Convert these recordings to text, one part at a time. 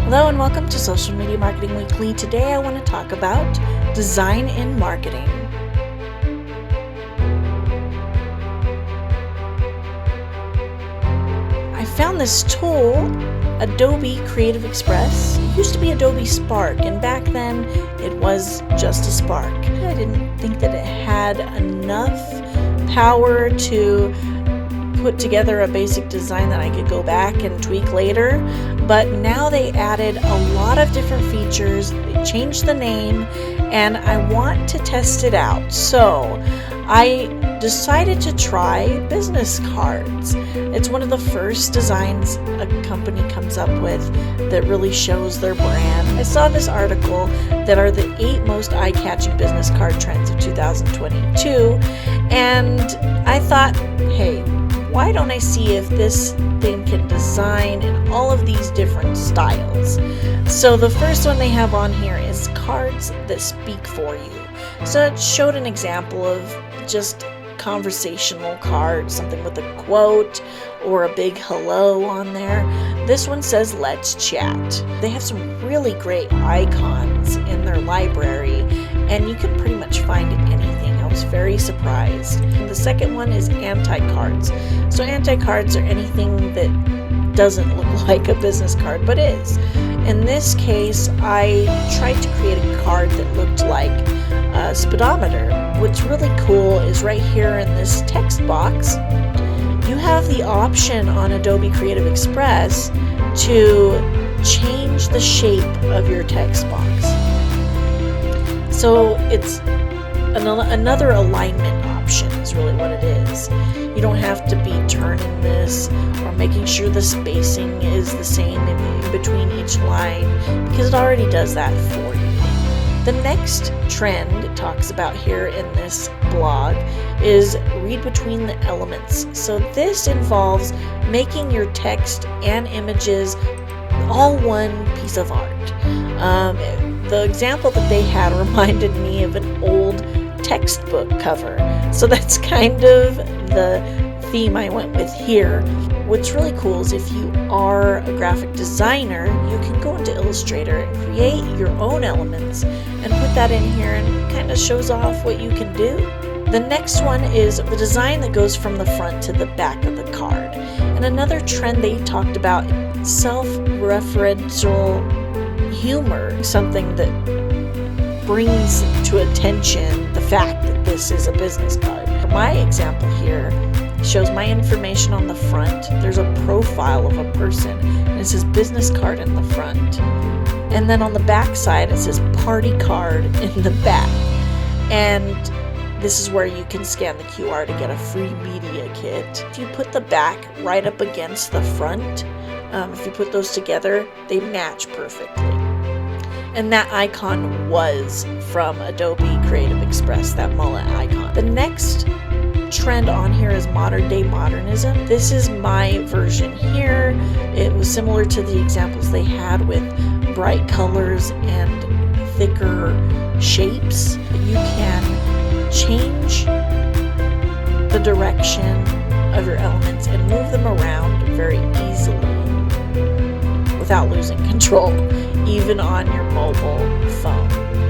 Hello and welcome to Social Media Marketing Weekly. Today I want to talk about design in marketing. I found this tool, Adobe Creative Express. It used to be Adobe Spark, and back then it was just a Spark. I didn't think that it had enough power to put together a basic design that I could go back and tweak later, but now they added a lot of different features. They changed the name and I want to test it out. So I decided to try business cards. It's one of the first designs a company comes up with that really shows their brand. I saw this article that are the 8 most eye-catching business card trends of 2022, and I thought, hey, why don't I see if this thing can design in all of these different styles? So the first one they have on here is cards that speak for you. So it showed an example of just conversational cards, something with a quote or a big hello on there. This one says, "Let's chat." They have some really great icons in their library, and you can pretty much find anything. I was very surprised. And the second one is Anticards. So Anticards are anything that doesn't look like a business card, but is. In this case, I tried to create a card that looked like a speedometer. What's really cool is right here in this text box, you have the option on Adobe Creative Express to change the shape of your text box. So it's another alignment option is really what it is. You don't have to be turning this or making sure the spacing is the same in between each line, because it already does that for you. The next trend it talks about here in this blog is read between the elements. So this involves making your text and images all one piece of art. The example that they had reminded me of an old textbook cover. So that's kind of the theme I went with here. What's really cool is if you are a graphic designer, you can go into Illustrator and create your own elements and put that in here, and it kind of shows off what you can do. The next one is the design that goes from the front to the back of the card. And another trend they talked about, self-referential humor, something that brings to attention the fact that this is a business card. For my example here, shows my information on the front. There's a profile of a person, and it says business card in the front. And then on the back side, it says party card in the back. And this is where you can scan the QR to get a free media kit. If you put the back right up against the front, if you put those together, they match perfectly. And that icon was from Adobe Creative Express, that mullet icon. The next trend on here is modern day modernism. This is my version here. It was similar to the examples they had with bright colors and thicker shapes. You can change the direction of your elements and move them around very easily without losing control, even on your mobile phone.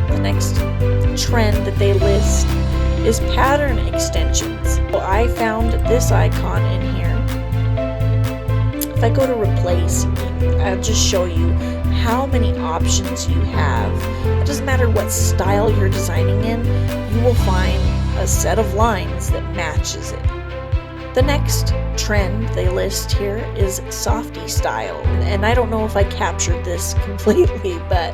The next trend that they list is pattern extensions. So I found this icon in here. If I go to replace, I'll just show you how many options you have. It doesn't matter what style you're designing in, you will find a set of lines that matches it. The next trend they list here is softy style. And I don't know if I captured this completely, but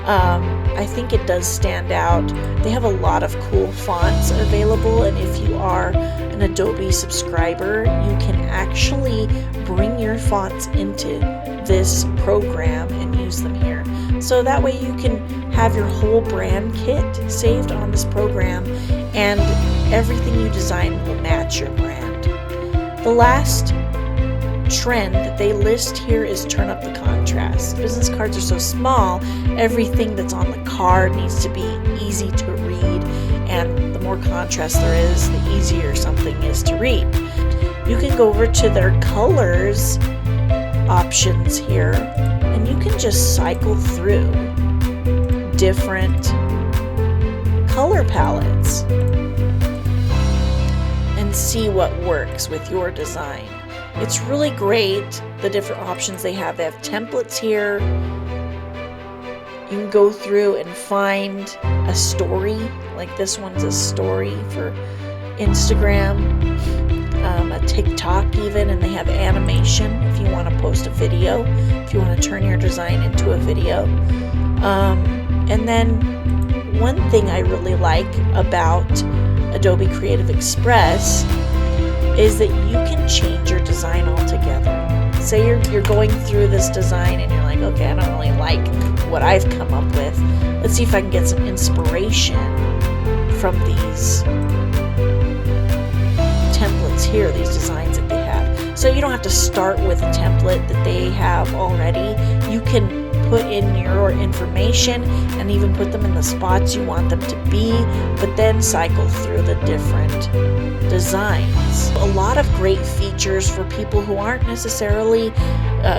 I think it does stand out. They have a lot of cool fonts available, and if you are an Adobe subscriber, you can actually bring your fonts into this program and use them here. So that way you can have your whole brand kit saved on this program, and everything you design will match your brand. The last trend that they list here is turn up the contrast. Business cards are so small, everything that's on the card needs to be easy to read, and the more contrast there is, the easier something is to read. You can go over to their colors options here, and you can can just cycle through different color palettes and see what works with your design. It's really great, the different options they have. They have templates here. You can go through and find a story, like this one's a story for Instagram, a TikTok even, and they have animation if you want to post a video, if you want to turn your design into a video. And then one thing I really like about Adobe Creative Express is that you can change your design altogether. Say you're going through this design and you're like, okay, I don't really like what I've come up with. Let's see if I can get some inspiration from these templates here, these designs that they have. So you don't have to start with a template that they have already. You can put in your information and even put them in the spots you want them to be, but then cycle through the different designs. A lot of great features for people who aren't necessarily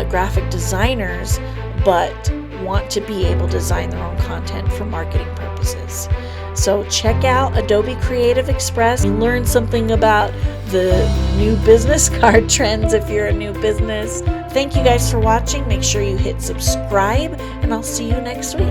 graphic designers, but want to be able to design their own content for marketing purposes. So check out Adobe Creative Express and learn something about the new business card trends if you're a new business. Thank you guys for watching. Make sure you hit subscribe, and I'll see you next week.